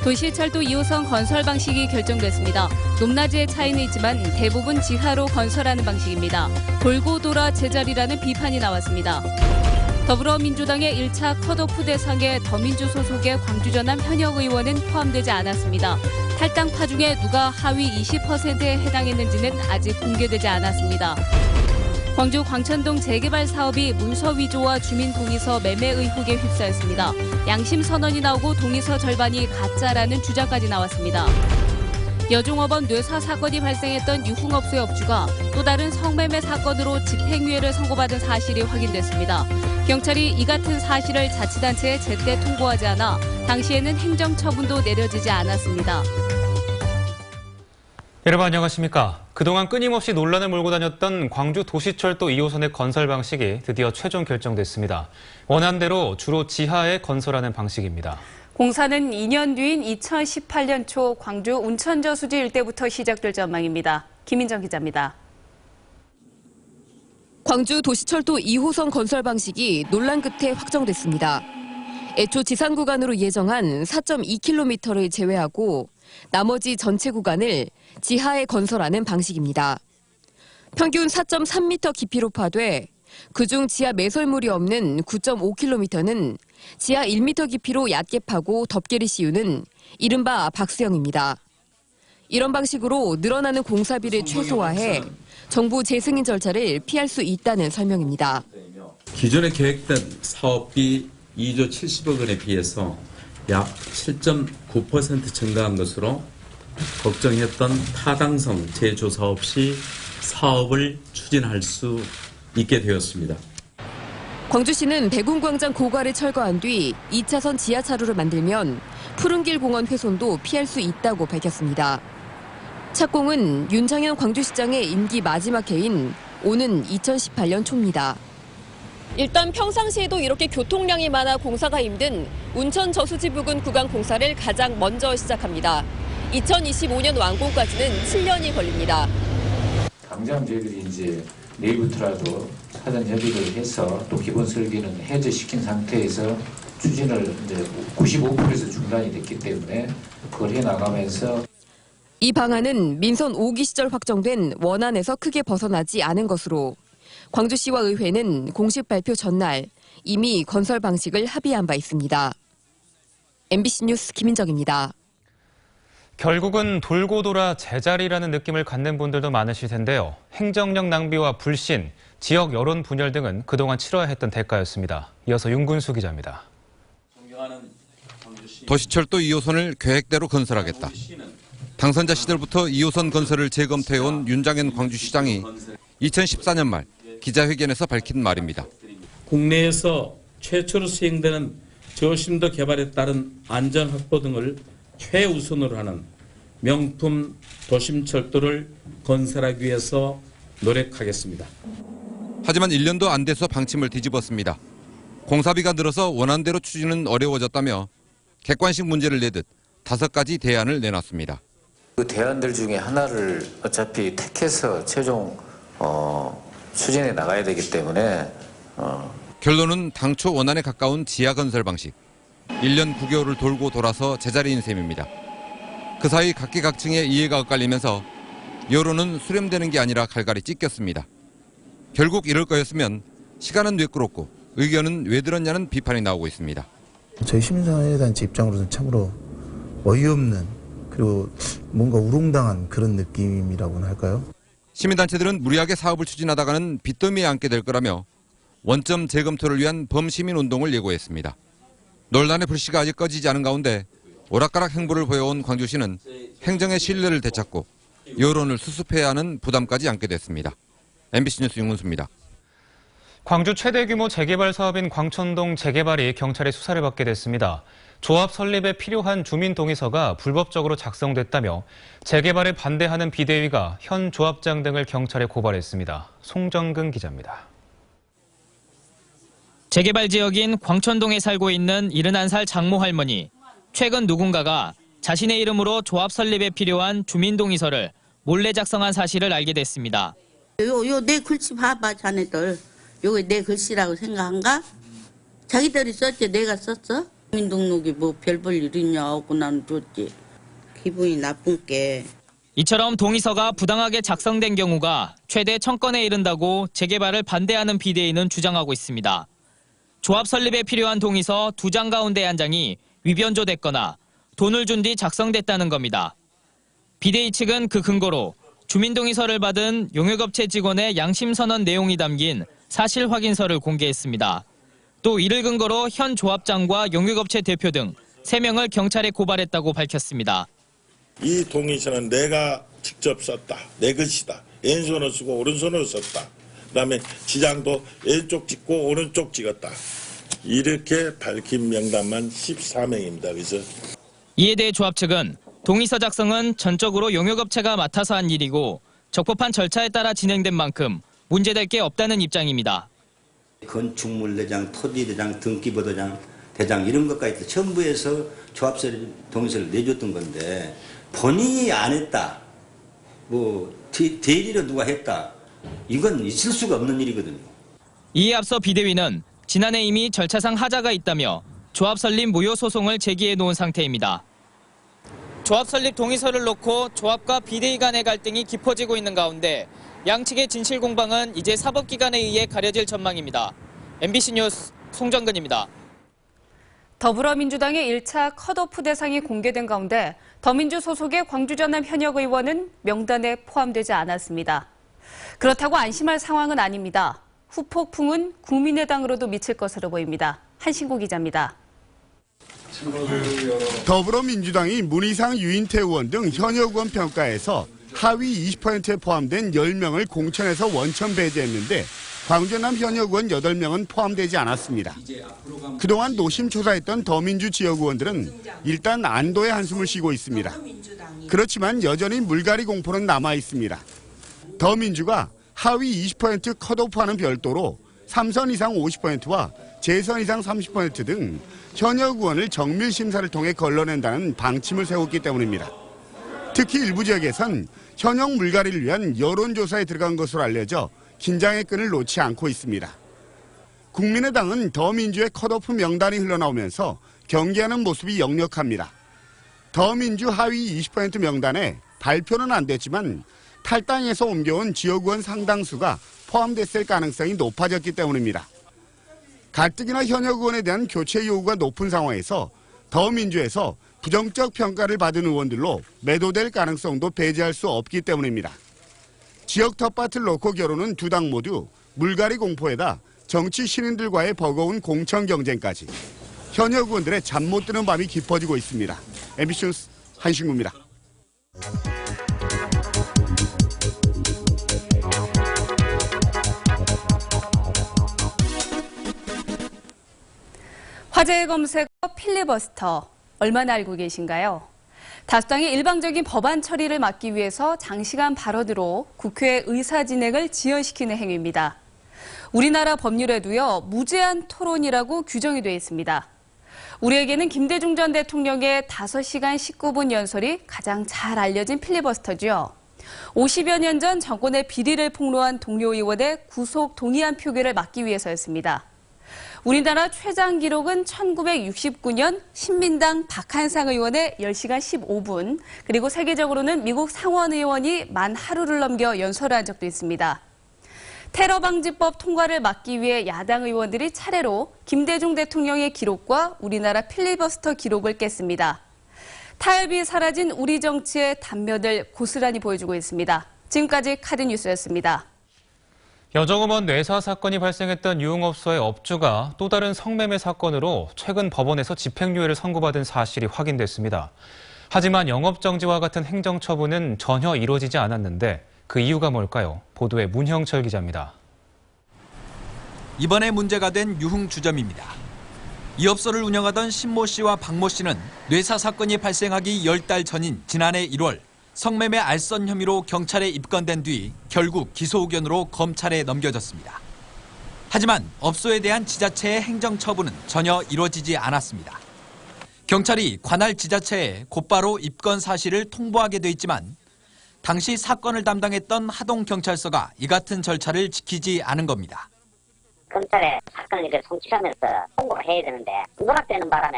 도시철도 2호선 건설 방식이 결정됐습니다. 높낮이의 차이는 있지만 대부분 지하로 건설하는 방식입니다. 돌고 돌아 제자리라는 비판이 나왔습니다. 더불어민주당의 1차 컷오프 대상에 더민주 소속의 광주 전남 현역 의원은 포함되지 않았습니다. 탈당파 중에 누가 하위 20%에 해당했는지는 아직 공개되지 않았습니다. 광주 광천동 재개발 사업이 문서 위조와 주민 동의서 매매 의혹에 휩싸였습니다. 양심 선언이 나오고 동의서 절반이 가짜라는 주장까지 나왔습니다. 여중업원 뇌사 사건이 발생했던 유흥업소의 업주가 또 다른 성매매 사건으로 집행유예를 선고받은 사실이 확인됐습니다. 경찰이 이 같은 사실을 자치단체에 제때 통보하지 않아 당시에는 행정처분도 내려지지 않았습니다. 여러분 안녕하십니까? 그동안 끊임없이 논란을 몰고 다녔던 광주 도시철도 2호선의 건설 방식이 드디어 최종 결정됐습니다. 원안대로 주로 지하에 건설하는 방식입니다. 공사는 2년 뒤인 2018년 초 광주 운천저수지 일대부터 시작될 전망입니다. 김인정 기자입니다. 광주 도시철도 2호선 건설 방식이 논란 끝에 확정됐습니다. 애초 지상 구간으로 예정한 4.2km를 제외하고 나머지 전체 구간을 지하에 건설하는 방식입니다. 평균 4.3m 깊이로 파돼 그중 지하 매설물이 없는 9.5km는 지하 1m 깊이로 얕게 파고 덮개를 씌우는 이른바 박수형입니다. 이런 방식으로 늘어나는 공사비를 최소화해 정부 재승인 절차를 피할 수 있다는 설명입니다. 기존에 계획된 사업비 2조 70억 원에 비해서 약 7.9% 증가한 것으로 걱정했던 타당성 재조사 없이 사업을 추진할 수 있게 되었습니다. 광주시는 백운광장 고가를 철거한 뒤 2차선 지하차로를 만들면 푸른길 공원 훼손도 피할 수 있다고 밝혔습니다. 착공은 윤창현 광주시장의 임기 마지막 해인 오는 2018년 초입니다. 일단 평상시에도 이렇게 교통량이 많아 공사가 힘든 운천 저수지 부근 구간 공사를 가장 먼저 시작합니다. 2025년 완공까지는 7년이 걸립니다. 당장 저희들이 이제 내일부터라도 사전 협의를 해서 또 기본 설계는 해제시킨 상태에서 추진을 이제 95%에서 중단이 됐기 때문에 그걸 해 나가면서 이 방안은 민선 5기 시절 확정된 원안에서 크게 벗어나지 않은 것으로 광주시와 의회는 공식 발표 전날 이미 건설 방식을 합의한 바 있습니다. MBC 뉴스 김인정입니다. 결국은 돌고 돌아 제자리라는 느낌을 갖는 분들도 많으실 텐데요. 행정력 낭비와 불신, 지역 여론 분열 등은 그동안 치러야 했던 대가였습니다. 이어서 윤근수 기자입니다. 도시철도 2호선을 계획대로 건설하겠다. 당선자 시절부터 2호선 건설을 재검토해온 윤장현 광주시장이 2014년 말 기자회견에서 밝힌 말입니다. 국내에서 최초로 시행되는 저심도 개발에 따른 안전 확보 등을 최우선으로 하는 명품 도심철도를 건설하기 위해서 노력하겠습니다. 하지만 1년도 안 돼서 방침을 뒤집었습니다. 공사비가 늘어서 원안대로 추진은 어려워졌다며 객관식 문제를 내듯 5가지 대안을 내놨습니다. 그 대안들 중에 하나를 어차피 택해서 최종 추진해 나가야 되기 때문에 결론은 당초 원안에 가까운 지하 건설 방식. 1년 9개월을 돌고 돌아서 제자리인 셈입니다. 그 사이 각계각층의 이해가 엇갈리면서 여론은 수렴되는 게 아니라 갈갈이 찢겼습니다. 결국 이럴 거였으면 시간은 왜 끌었고 의견은 왜 들었냐는 비판이 나오고 있습니다. 저희 시민사회단체 입장으로는 참으로 어이없는 그리고 뭔가 우롱당한 그런 느낌이라고나 할까요? 시민단체들은 무리하게 사업을 추진하다가는 빚더미에 앉게 될 거라며 원점 재검토를 위한 범시민운동을 예고했습니다. 논란의 불씨가 아직 꺼지지 않은 가운데 오락가락 행보를 보여온 광주시는 행정의 신뢰를 되찾고 여론을 수습해야 하는 부담까지 안게 됐습니다. MBC 뉴스 윤근수입니다. 광주 최대 규모 재개발 사업인 광천동 재개발이 경찰의 수사를 받게 됐습니다. 조합 설립에 필요한 주민 동의서가 불법적으로 작성됐다며 재개발에 반대하는 비대위가 현 조합장 등을 경찰에 고발했습니다. 송정근 기자입니다. 재개발 지역인 광천동에 살고 있는 71살 장모 할머니. 최근 누군가가 자신의 이름으로 조합 설립에 필요한 주민 동의서를 몰래 작성한 사실을 알게 됐습니다. 요 내 글씨 봐봐 자네들. 요게 내 글씨라고 생각한가? 자기들이 썼지 내가 썼어? 주민등록이 뭐 별 볼 일 있냐 하고 나는 줬지. 기분이 나쁜 게 이처럼 동의서가 부당하게 작성된 경우가 최대 1000건에 이른다고 재개발을 반대하는 비대위는 주장하고 있습니다. 조합 설립에 필요한 동의서 2장 가운데 1장이 위변조됐거나 돈을 준 뒤 작성됐다는 겁니다. 비대위 측은 그 근거로 주민동의서를 받은 용역업체 직원의 양심선언 내용이 담긴 사실 확인서를 공개했습니다. 또 이를 근거로 현 조합장과 용역업체 대표 등 3명을 경찰에 고발했다고 밝혔습니다. 이 동의서는 내가 직접 썼다. 내 것이다. 왼손을 쓰고 오른손으로 썼다. 그다음에 지장도 왼쪽 찍고 오른쪽 찍었다. 이렇게 밝힌 명단만 14명입니다. 그래서 이에 대해 조합 측은 동의서 작성은 전적으로 용역업체가 맡아서 한 일이고 적법한 절차에 따라 진행된 만큼 문제될 게 없다는 입장입니다. 건축물대장, 토지대장, 등기부대장, 대장 이런 것까지 전부 해서 조합설 동의서를 내줬던 건데 본인이 안 했다. 뭐 대리로 누가 했다. 이건 있을 수가 없는 일이거든요. 이에 앞서 비대위는 지난해 이미 절차상 하자가 있다며 조합 설립 무효 소송을 제기해 놓은 상태입니다. 조합 설립 동의서를 놓고 조합과 비대위 간의 갈등이 깊어지고 있는 가운데 양측의 진실 공방은 이제 사법기관에 의해 가려질 전망입니다. MBC 뉴스 송정근입니다. 더불어민주당의 1차 컷오프 대상이 공개된 가운데 더민주 소속의 광주 전남 현역 의원은 명단에 포함되지 않았습니다. 그렇다고 안심할 상황은 아닙니다. 후폭풍은 국민의당으로도 미칠 것으로 보입니다. 한신구 기자입니다. 더불어민주당이 문희상, 유인태 의원 등 현역 의원 평가에서 하위 20%에 포함된 10명을 공천에서 원천 배제했는데 광주 전남 현역 의원 8명은 포함되지 않았습니다. 그동안 노심초사했던 더민주 지역 의원들은 일단 안도의 한숨을 쉬고 있습니다. 그렇지만 여전히 물갈이 공포는 남아 있습니다. 더민주가 하위 20% 컷오프와는 별도로 3선 이상 50%와 재선 이상 30% 등 현역 의원을 정밀 심사를 통해 걸러낸다는 방침을 세웠기 때문입니다. 특히 일부 지역에선 현역 물갈이를 위한 여론조사에 들어간 것으로 알려져 긴장의 끈을 놓지 않고 있습니다. 국민의당은 더민주의 컷오프 명단이 흘러나오면서 경계하는 모습이 역력합니다. 더민주 하위 20% 명단에 발표는 안 됐지만 탈당해서 옮겨온 지역 의원 상당수가 포함됐을 가능성이 높아졌기 때문입니다. 가뜩이나 현역 의원에 대한 교체 요구가 높은 상황에서 더민주에서 부정적 평가를 받은 의원들로 매도될 가능성도 배제할 수 없기 때문입니다. 지역 텃밭을 놓고 겨루는 두 당 모두 물갈이 공포에다 정치 신인들과의 버거운 공천 경쟁까지 현역 의원들의 잠 못 드는 밤이 깊어지고 있습니다. MBC 뉴스 한신구입니다. 화제의 검색어 필리버스터 얼마나 알고 계신가요? 다수당의 일방적인 법안 처리를 막기 위해서 장시간 발언으로 국회 의사 진행을 지연시키는 행위입니다. 우리나라 법률에도요, 무제한 토론이라고 규정이 되어 있습니다. 우리에게는 김대중 전 대통령의 5시간 19분 연설이 가장 잘 알려진 필리버스터죠. 50여 년 전 정권의 비리를 폭로한 동료 의원의 구속 동의안 표결을 막기 위해서였습니다. 우리나라 최장 기록은 1969년 신민당 박한상 의원의 10시간 15분, 그리고 세계적으로는 미국 상원 의원이 만 하루를 넘겨 연설을 한 적도 있습니다. 테러 방지법 통과를 막기 위해 야당 의원들이 차례로 김대중 대통령의 기록과 우리나라 필리버스터 기록을 깼습니다. 타협이 사라진 우리 정치의 단면을 고스란히 보여주고 있습니다. 지금까지 카드뉴스였습니다. 여정음원 뇌사 사건이 발생했던 유흥업소의 업주가 또 다른 성매매 사건으로 최근 법원에서 집행유예를 선고받은 사실이 확인됐습니다. 하지만 영업정지와 같은 행정처분은 전혀 이루어지지 않았는데 그 이유가 뭘까요? 보도에 문형철 기자입니다. 이번에 문제가 된 유흥주점입니다. 이 업소를 운영하던 신모 씨와 박모 씨는 뇌사 사건이 발생하기 10달 전인 지난해 1월 성매매 알선 혐의로 경찰에 입건된 뒤 결국 기소 의견으로 검찰에 넘겨졌습니다. 하지만 업소에 대한 지자체의 행정처분은 전혀 이루어지지 않았습니다. 경찰이 관할 지자체에 곧바로 입건 사실을 통보하게 돼 있지만 당시 사건을 담당했던 하동경찰서가 이 같은 절차를 지키지 않은 겁니다. 검찰에 사건을 이렇게 송치하면서 홍보를 해야 되는데 누락되는 바람에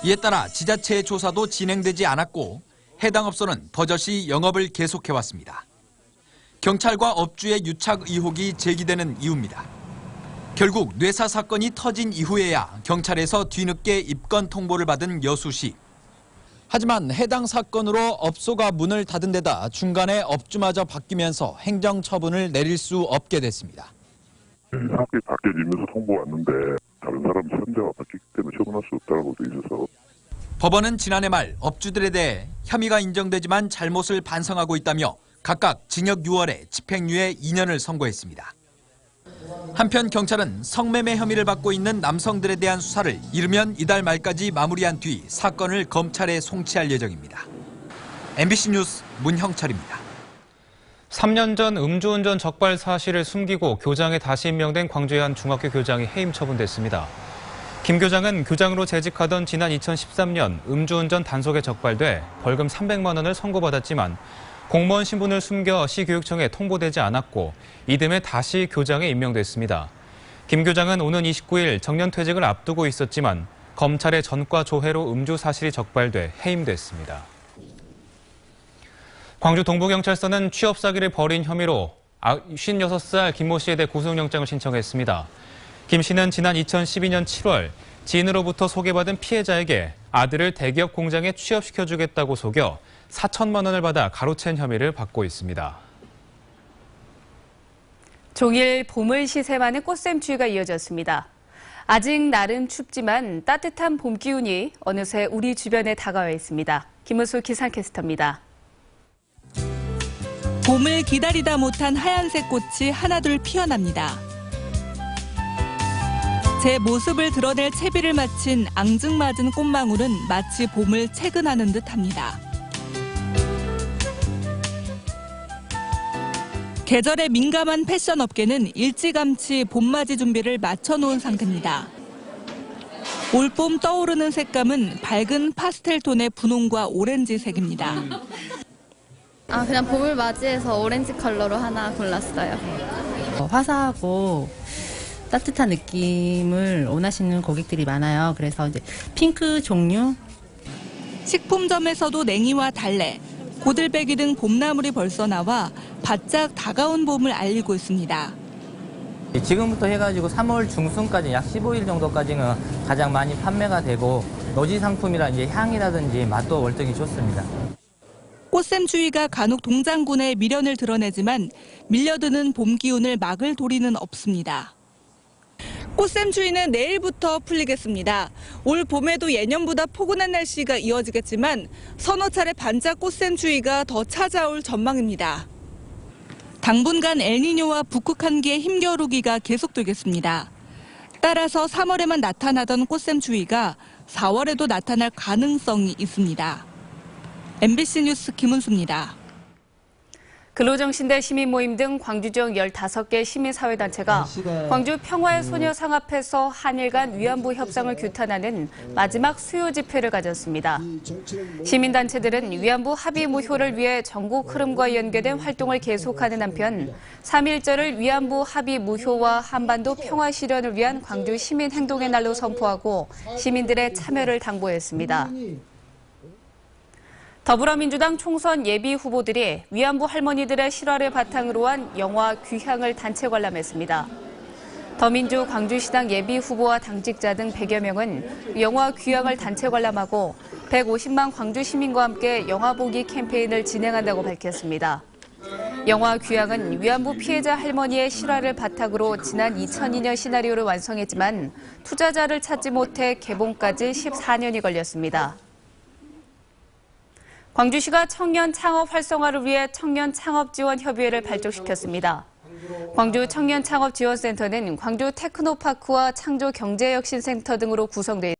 이에 따라 지자체의 조사도 진행되지 않았고 해당 업소는 버젓이 영업을 계속해왔습니다. 경찰과 업주의 유착 의혹이 제기되는 이유입니다. 결국 뇌사 사건이 터진 이후에야 경찰에서 뒤늦게 입건 통보를 받은 여수 씨. 하지만 해당 사건으로 업소가 문을 닫은 데다 중간에 업주마저 바뀌면서 행정처분을 내릴 수 없게 됐습니다. 사건이 바뀌면서 통보가 왔는데 다른 사람 현재가 바뀌기 때문에 처분할 수 없다고 돼 있어서 법원은 지난해 말 업주들에 대해 혐의가 인정되지만 잘못을 반성하고 있다며 각각 징역 6월에 집행유예 2년을 선고했습니다. 한편 경찰은 성매매 혐의를 받고 있는 남성들에 대한 수사를 이르면 이달 말까지 마무리한 뒤 사건을 검찰에 송치할 예정입니다. MBC 뉴스 문형철입니다. 3년 전 음주운전 적발 사실을 숨기고 교장에 다시 임명된 광주의 한 중학교 교장이 해임 처분됐습니다. 김 교장은 교장으로 재직하던 지난 2013년 음주운전 단속에 적발돼 벌금 300만 원을 선고받았지만 공무원 신분을 숨겨 시교육청에 통보되지 않았고 이듬해 다시 교장에 임명됐습니다. 김 교장은 오는 29일 정년퇴직을 앞두고 있었지만 검찰의 전과 조회로 음주 사실이 적발돼 해임됐습니다. 광주 동부경찰서는 취업 사기를 벌인 혐의로 56살 김모 씨에 대해 구속영장을 신청했습니다. 김 씨는 지난 2012년 7월 지인으로부터 소개받은 피해자에게 아들을 대기업 공장에 취업시켜주겠다고 속여 4천만 원을 받아 가로챈 혐의를 받고 있습니다. 종일 봄을 시샘하는 꽃샘추위가 이어졌습니다. 아직 날은 춥지만 따뜻한 봄 기운이 어느새 우리 주변에 다가와 있습니다. 김은수 기상캐스터입니다. 봄을 기다리다 못한 하얀색 꽃이 하나둘 피어납니다. 제 모습을 드러낼 채비를 마친 앙증맞은 꽃망울은 마치 봄을 채근하는 듯합니다. 계절에 민감한 패션 업계는 일찌감치 봄맞이 준비를 마쳐놓은 상태입니다. 올봄 떠오르는 색감은 밝은 파스텔 톤의 분홍과 오렌지색입니다. 그냥 봄을 맞이해서 오렌지 컬러로 하나 골랐어요. 화사하고 따뜻한 느낌을 원하시는 고객들이 많아요. 그래서 이제 핑크 종류. 식품점에서도 냉이와 달래, 고들빼기 등 봄나물이 벌써 나와 바짝 다가온 봄을 알리고 있습니다. 지금부터 해가지고 3월 중순까지 약 15일 정도까지는 가장 많이 판매가 되고 노지 상품이라 이제 향이라든지 맛도 월등히 좋습니다. 꽃샘추위가 간혹 동장군의 미련을 드러내지만 밀려드는 봄 기운을 막을 도리는 없습니다. 꽃샘추위는 내일부터 풀리겠습니다. 올 봄에도 예년보다 포근한 날씨가 이어지겠지만 서너 차례 반짝 꽃샘추위가 더 찾아올 전망입니다. 당분간 엘니뇨와 북극 한기의 힘겨루기가 계속되겠습니다. 따라서 3월에만 나타나던 꽃샘추위가 4월에도 나타날 가능성이 있습니다. MBC 뉴스 김은수입니다. 근로정신대 시민모임 등 광주 지역 15개 시민사회단체가 광주 평화의 소녀상 앞에서 한일 간 위안부 협상을 규탄하는 마지막 수요 집회를 가졌습니다. 시민단체들은 위안부 합의 무효를 위해 전국 흐름과 연계된 활동을 계속하는 한편 3.1절을 위안부 합의 무효와 한반도 평화 실현을 위한 광주 시민행동의 날로 선포하고 시민들의 참여를 당부했습니다. 더불어민주당 총선 예비 후보들이 위안부 할머니들의 실화를 바탕으로 한 영화 귀향을 단체 관람했습니다. 더민주 광주시당 예비 후보와 당직자 등 100여 명은 영화 귀향을 단체 관람하고 150만 광주 시민과 함께 영화 보기 캠페인을 진행한다고 밝혔습니다. 영화 귀향은 위안부 피해자 할머니의 실화를 바탕으로 지난 2002년 시나리오를 완성했지만 투자자를 찾지 못해 개봉까지 14년이 걸렸습니다. 광주시가 청년 창업 활성화를 위해 청년 창업 지원 협의회를 발족시켰습니다. 광주 청년 창업 지원센터는 광주 테크노파크와 창조 경제혁신센터 등으로 구성돼